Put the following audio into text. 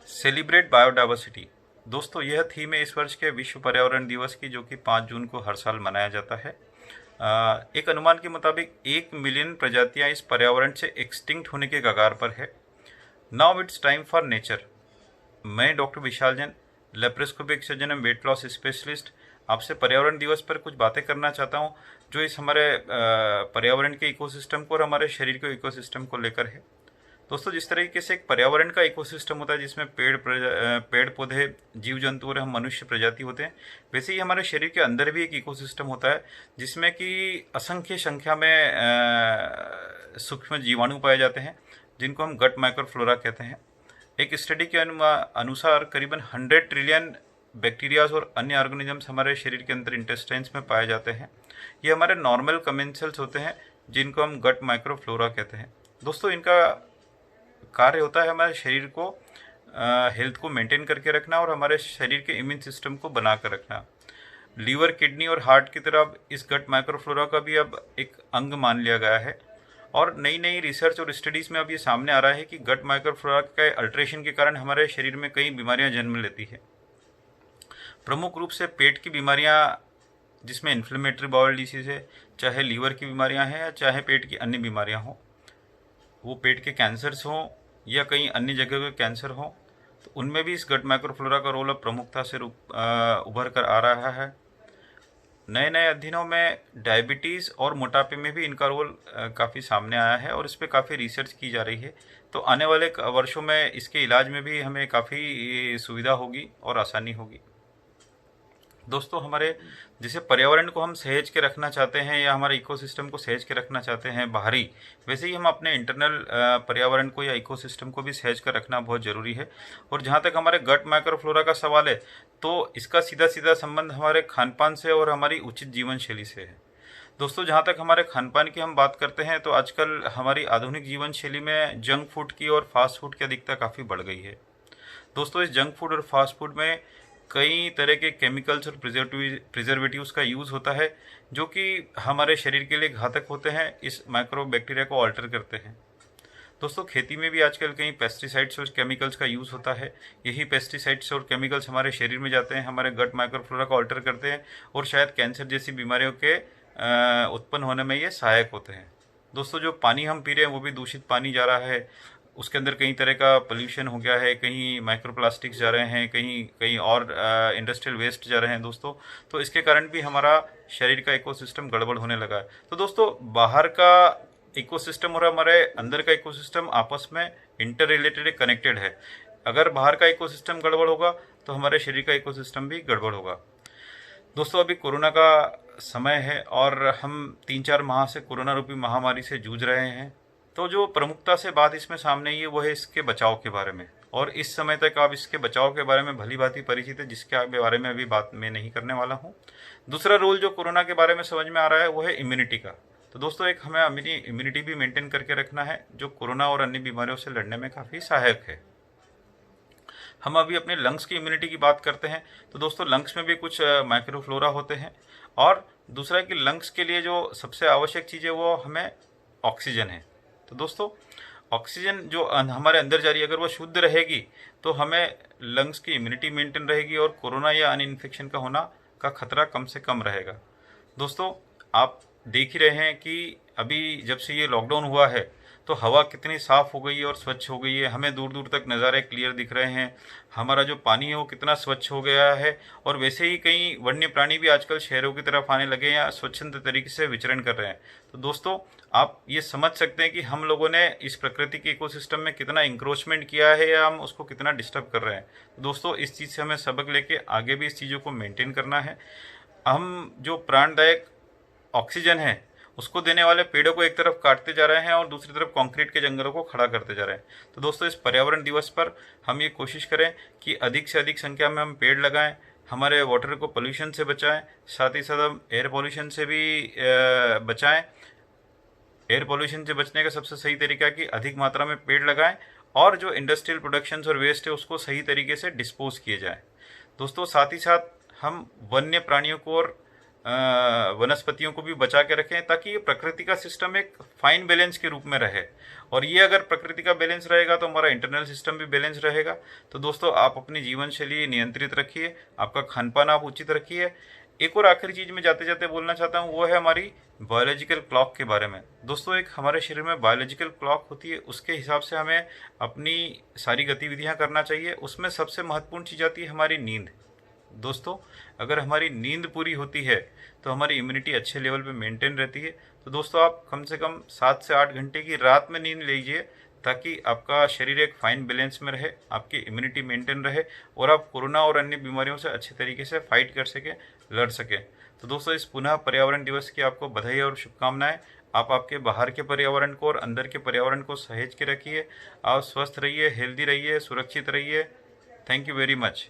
Celebrate biodiversity. दोस्तों, यह theme है इस वर्ष के विश्व पर्यावरण दिवस की, जो कि 5 जून को हर साल मनाया जाता है। एक अनुमान के मुताबिक 1 मिलियन प्रजातियां इस पर्यावरण से एक्सटिंक्ट होने के कगार पर है। Now it's time for nature. मैं डॉक्टर विशाल जैन, लेप्रोस्कोपिक सर्जन एवं वेट लॉस स्पेशलिस्ट, आपसे पर्यावरण दिवस पर कुछ बातें करना चाहता हूं, जो इस हमारे पर्यावरण के इकोसिस्टम को और हमारे शरीर के इकोसिस्टम को लेकर है। दोस्तों, जिस तरीके से एक पर्यावरण का इकोसिस्टम होता है जिसमें पेड़ पौधे, जीव जंतु और हम मनुष्य प्रजाति होते हैं, वैसे ही हमारे शरीर के अंदर भी एक इकोसिस्टम होता है जिसमें कि असंख्य संख्या में सूक्ष्म जीवाणु पाए जाते हैं, जिनको हम गट माइक्रोफ्लोरा कहते हैं। एक स्टडी के अनुसार करीबन 100 ट्रिलियन बैक्टीरियाज और अन्य ऑर्गेनिजम्स हमारे शरीर के अंदर इंटेस्टाइन्स में पाए जाते हैं। ये हमारे नॉर्मल कमेंसल्स होते हैं, जिनको हम गट माइक्रोफ्लोरा कहते हैं। दोस्तों, इनका कार्य होता है हमारे शरीर को हेल्थ को मेंटेन करके रखना और हमारे शरीर के इम्यून सिस्टम को बना कर रखना। लीवर, किडनी और हार्ट की तरह अब इस गट माइक्रोफ्लोरा का भी अब एक अंग मान लिया गया है। और नई नई रिसर्च और स्टडीज़ में अब ये सामने आ रहा है कि गट माइक्रोफ्लोरा के अल्ट्रेशन के कारण हमारे शरीर में कई बीमारियां जन्म लेती है। प्रमुख रूप से पेट की बीमारियां, जिसमें इन्फ्लेमेटरी बाउल डिसीज है, चाहे लीवर की बीमारियां हैं या चाहे पेट की अन्य बीमारियां हों, वो पेट के कैंसर्स हों या कई अन्य जगह के कैंसर हों, तो उनमें भी इस गट माइक्रोफ्लोरा का रोल अब प्रमुखता से उभर कर आ रहा है। नए नए अध्ययनों में डायबिटीज़ और मोटापे में भी इनका रोल काफ़ी सामने आया है और इस पर काफ़ी रिसर्च की जा रही है। तो आने वाले वर्षों में इसके इलाज में भी हमें काफ़ी सुविधा होगी और आसानी होगी। दोस्तों, हमारे जैसे पर्यावरण को हम सहेज के रखना चाहते हैं या हमारे इकोसिस्टम को सहेज के रखना चाहते हैं बाहरी, वैसे ही हम अपने इंटरनल पर्यावरण को या इकोसिस्टम को भी सहेज कर रखना बहुत ज़रूरी है। और जहाँ तक हमारे गट माइक्रोफ्लोरा का सवाल है, तो इसका सीधा सीधा संबंध हमारे खान पान से और हमारी उचित जीवन शैली से है। दोस्तों, जहाँ तक हमारे खान पान की हम बात करते हैं, तो आजकल हमारी आधुनिक जीवन शैली में जंक फूड की और फास्ट फूड की अधिकता काफ़ी बढ़ गई है। दोस्तों, इस जंक फूड और फास्ट फूड में कई तरह के केमिकल्स और प्रिजर्वेटिव्स का यूज़ होता है, जो कि हमारे शरीर के लिए घातक होते हैं, इस माइक्रो बैक्टीरिया को ऑल्टर करते हैं। दोस्तों, खेती में भी आजकल कई पेस्टिसाइड्स और केमिकल्स का यूज़ होता है। यही पेस्टिसाइड्स और केमिकल्स हमारे शरीर में जाते हैं, हमारे गट माइक्रोफ्लोरा को ऑल्टर करते हैं और शायद कैंसर जैसी बीमारियों के उत्पन्न होने में ये सहायक होते हैं। दोस्तों, जो पानी हम पी रहे हैं वो भी दूषित पानी जा रहा है। उसके अंदर कई तरह का पोल्यूशन हो गया है, कहीं माइक्रोप्लास्टिक्स जा रहे हैं, कहीं कहीं और इंडस्ट्रियल वेस्ट जा रहे हैं दोस्तों। तो इसके कारण भी हमारा शरीर का इकोसिस्टम गड़बड़ होने लगा है। तो दोस्तों, बाहर का इकोसिस्टम और हमारे अंदर का इकोसिस्टम आपस में इंटर रिलेटेड कनेक्टेड है। अगर बाहर का इकोसिस्टम गड़बड़ होगा तो हमारे शरीर का इकोसिस्टम भी गड़बड़ होगा। दोस्तों, अभी कोरोना का समय है और हम 3-4 माह से कोरोना रूपी महामारी से जूझ रहे हैं। तो जो प्रमुखता से बात इसमें सामने आई है वो है इसके बचाव के बारे में। और इस समय तक आप इसके बचाव के बारे में भली भांति परिचित है, जिसके बारे में अभी बात मैं नहीं करने वाला हूँ। दूसरा रोल जो कोरोना के बारे में समझ में आ रहा है वो है इम्यूनिटी का। तो दोस्तों, एक हमें अपनी इम्यूनिटी भी मेंटेन करके रखना है, जो कोरोना और अन्य बीमारियों से लड़ने में काफ़ी सहायक है। हम अभी अपने लंग्स की इम्यूनिटी की बात करते हैं, तो दोस्तों लंग्स में भी कुछ माइक्रोफ्लोरा होते हैं। और दूसरा कि लंग्स के लिए जो सबसे आवश्यक चीज़ है वो हमें ऑक्सीजन है। तो दोस्तों, ऑक्सीजन जो हमारे अंदर जा रही है, अगर वो शुद्ध रहेगी तो हमें लंग्स की इम्यूनिटी मेंटेन रहेगी और कोरोना या अन्य इन्फेक्शन का होना का खतरा कम से कम रहेगा। दोस्तों, आप देख ही रहे हैं कि अभी जब से ये लॉकडाउन हुआ है तो हवा कितनी साफ़ हो गई है और स्वच्छ हो गई है। हमें दूर दूर तक नज़ारे क्लियर दिख रहे हैं। हमारा जो पानी है वो कितना स्वच्छ हो गया है। और वैसे ही कई वन्य प्राणी भी आजकल शहरों की तरफ आने लगे हैं या स्वच्छंद तरीके से विचरण कर रहे हैं। तो दोस्तों, आप ये समझ सकते हैं कि हम लोगों ने इस प्रकृति के इकोसिस्टम में कितना इंक्रोचमेंट किया है या हम उसको कितना डिस्टर्ब कर रहे हैं। तो दोस्तों, इस चीज़ से हमें सबक लेके आगे भी इस चीज़ों को मेंटेन करना है। हम जो प्राणदायक ऑक्सीजन है उसको देने वाले पेड़ों को एक तरफ काटते जा रहे हैं और दूसरी तरफ कंक्रीट के जंगलों को खड़ा करते जा रहे हैं। तो दोस्तों, इस पर्यावरण दिवस पर हम ये कोशिश करें कि अधिक से अधिक संख्या में हम पेड़ लगाएं, हमारे वाटर को पोल्यूशन से बचाएं, साथ ही साथ हम एयर पोल्यूशन से भी बचाएं। एयर पोल्यूशन से बचने का सबसे सही तरीका है कि अधिक मात्रा में पेड़ लगाएं और जो इंडस्ट्रियल प्रोडक्शंस और वेस्ट है उसको सही तरीके से डिस्पोज किए जाए। दोस्तों, साथ ही साथ हम वन्य प्राणियों को और वनस्पतियों को भी बचा के रखें, ताकि ये प्रकृति का सिस्टम एक फाइन बैलेंस के रूप में रहे। और ये अगर प्रकृति का बैलेंस रहेगा तो हमारा इंटरनल सिस्टम भी बैलेंस रहेगा। तो दोस्तों, आप अपनी जीवन शैली नियंत्रित रखिए, आपका खान पान आप उचित रखिए। एक और आखिरी चीज़ मैं जाते जाते बोलना चाहता हूँ, वो है हमारी बायोलॉजिकल क्लॉक के बारे में। दोस्तों, एक हमारे शरीर में बायोलॉजिकल क्लॉक होती है, उसके हिसाब से हमें अपनी सारी गतिविधियां करना चाहिए। उसमें सबसे महत्वपूर्ण चीज़ आती है हमारी नींद। दोस्तों, अगर हमारी नींद पूरी होती है तो हमारी इम्यूनिटी अच्छे लेवल पे मेंटेन रहती है। तो दोस्तों, आप कम से कम 7 से 8 घंटे की रात में नींद लीजिए, ताकि आपका शरीर एक फाइन बैलेंस में रहे, आपकी इम्यूनिटी मेंटेन रहे और आप कोरोना और अन्य बीमारियों से अच्छे तरीके से फाइट कर सकें, लड़ सकें। तो दोस्तों, इस पुनः पर्यावरण दिवस की आपको बधाई और शुभकामनाएं। आप आपके बाहर के पर्यावरण को और अंदर के पर्यावरण को सहेज के रखिए। आप स्वस्थ रहिए, हेल्दी रहिए, सुरक्षित रहिए। Thank you very much.